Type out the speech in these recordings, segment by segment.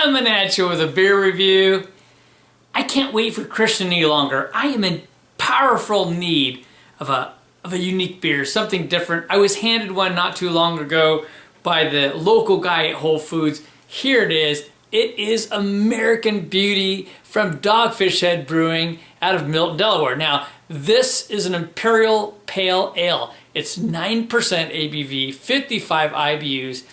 coming at you with a beer review. I can't wait for Christmas any longer. I am in powerful need of a unique beer, something different. I was handed one not too long ago by the local guy at Whole Foods. Here it is. It is American Beauty from Dogfish Head Brewing out of Milton, Delaware. Now, this is an Imperial Pale Ale. It's 9% ABV, 55 IBUs.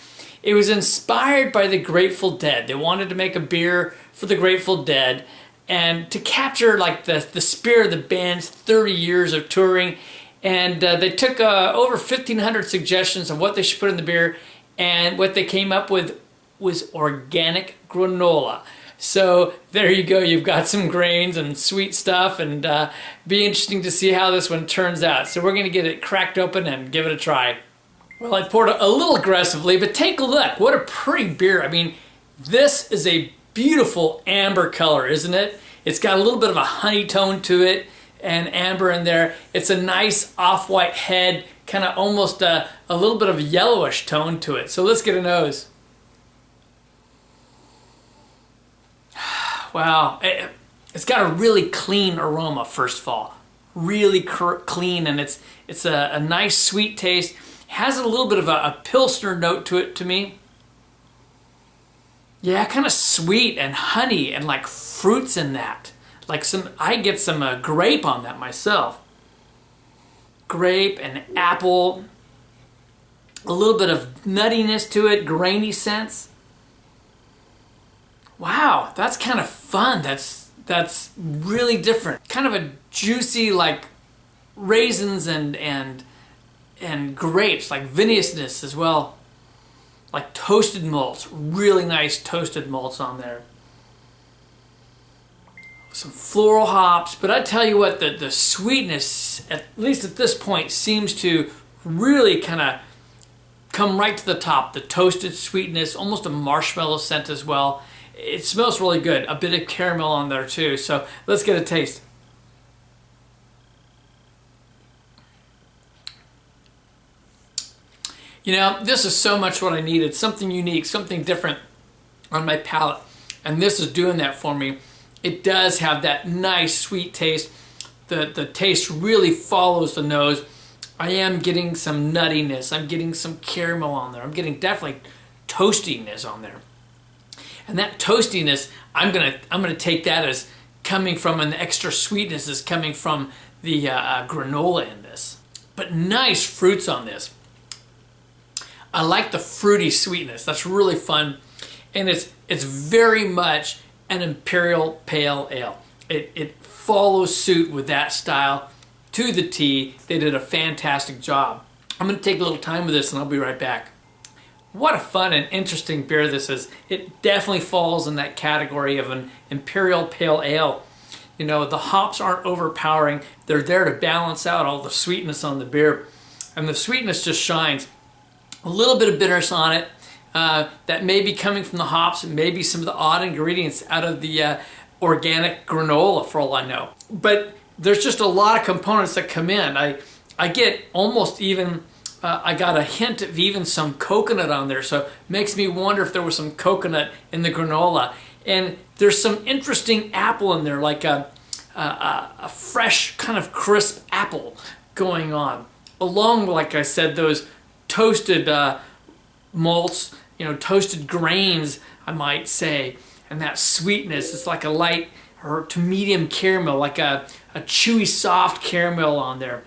It was inspired by the Grateful Dead. They wanted to make a beer for the Grateful Dead and to capture like the spirit of the band's 30 years of touring. And they took over 1,500 suggestions of what they should put in the beer, and what they came up with was organic granola. So there you go, you've got some grains and sweet stuff, and be interesting to see how this one turns out. So we're gonna get it cracked open and give it a try. Well, I poured it a little aggressively, but take a look. What a pretty beer. I mean, this is a beautiful amber color, isn't it? It's got a little bit of a honey tone to it and amber in there. It's a nice off-white head, kind of almost a little bit of a yellowish tone to it. So let's get a nose. Wow, it's got a really clean aroma, first of all. Really clean, and it's a nice sweet taste. Has a little bit of a Pilsner note to it to me. Yeah, kind of sweet and honey and like fruits in that. Like I get some grape on that myself. Grape and apple. A little bit of nuttiness to it, grainy sense. Wow, that's kind of fun. That's really different. Kind of a juicy, like raisins and grapes, like viniousness as well. Like toasted malts, really nice toasted malts on there. Some floral hops, but I tell you what, the sweetness, at least at this point, seems to really kind of come right to the top. The toasted sweetness, almost a marshmallow scent as well. It smells really good. A bit of caramel on there too. So let's get a taste. You know, this is so much what I needed. Something unique, something different on my palate. And this is doing that for me. It does have that nice sweet taste. The taste really follows the nose. I am getting some nuttiness. I'm getting some caramel on there. I'm getting definitely toastiness on there. And that toastiness, I'm gonna take that as coming from, and the extra sweetness is coming from the granola in this. But nice fruits on this. I like the fruity sweetness. That's really fun, and it's very much an Imperial Pale Ale. It follows suit with that style to the T. They did a fantastic job. I'm gonna take a little time with this, and I'll be right back. What a fun and interesting beer this is. It definitely falls in that category of an Imperial Pale Ale. You know, the hops aren't overpowering. They're there to balance out all the sweetness on the beer. And the sweetness just shines. A little bit of bitterness on it that may be coming from the hops, and maybe some of the odd ingredients out of the organic granola, for all I know. But there's just a lot of components that come in. I get almost even... I got a hint of even some coconut on there, so it makes me wonder if there was some coconut in the granola. And there's some interesting apple in there, like a fresh kind of crisp apple going on. Along, like I said, those toasted malts, you know, toasted grains, I might say. And that sweetness, it's like a light or to medium caramel, like a chewy, soft caramel on there.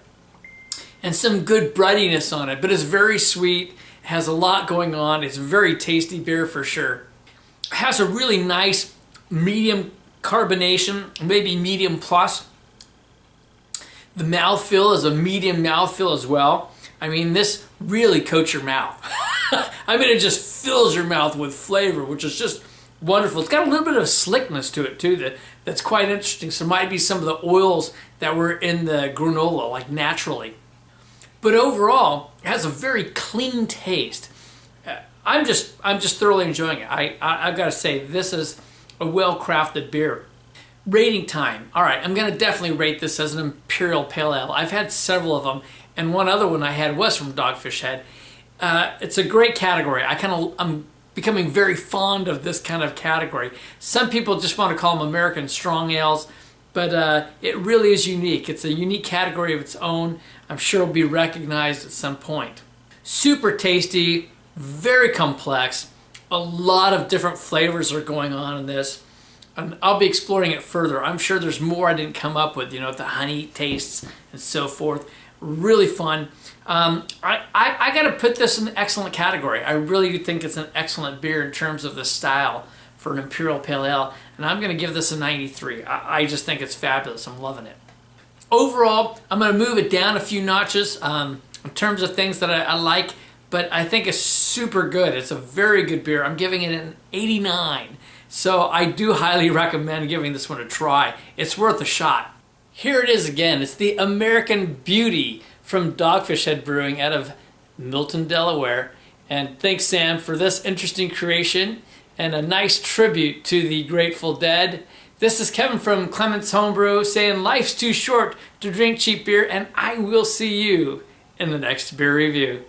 And some good breadiness on it, but it's very sweet, has a lot going on. It's a very tasty beer for sure. It has a really nice medium carbonation, maybe medium plus. The mouthfeel is a medium mouthfeel as well. I mean, this really coats your mouth. I mean, it just fills your mouth with flavor, which is just wonderful. It's got a little bit of slickness to it too, that's quite interesting. So it might be some of the oils that were in the granola, like naturally. But overall, it has a very clean taste. I'm just thoroughly enjoying it. I've got to say, this is a well-crafted beer. Rating time. All right, I'm going to definitely rate this as an Imperial Pale Ale. I've had several of them, and one other one I had was from Dogfish Head. It's a great category. I'm becoming very fond of this kind of category. Some people just want to call them American strong ales, but it really is unique. It's a unique category of its own. I'm sure it'll be recognized at some point. Super tasty, very complex. A lot of different flavors are going on in this. And I'll be exploring it further. I'm sure there's more I didn't come up with, the honey tastes and so forth. Really fun. I got to put this in an excellent category. I really think it's an excellent beer in terms of the style for an Imperial Pale Ale, and I'm going to give this a 93. I just think it's fabulous. I'm loving it. Overall, I'm going to move it down a few notches in terms of things that I like, but I think it's super good. It's a very good beer. I'm giving it an 89. So I do highly recommend giving this one a try. It's worth a shot. Here it is again. It's the American Beauty from Dogfish Head Brewing out of Milton, Delaware. And thanks, Sam, for this interesting creation and a nice tribute to the Grateful Dead. This is Kevin from Clement's Homebrew saying life's too short to drink cheap beer, and I will see you in the next beer review.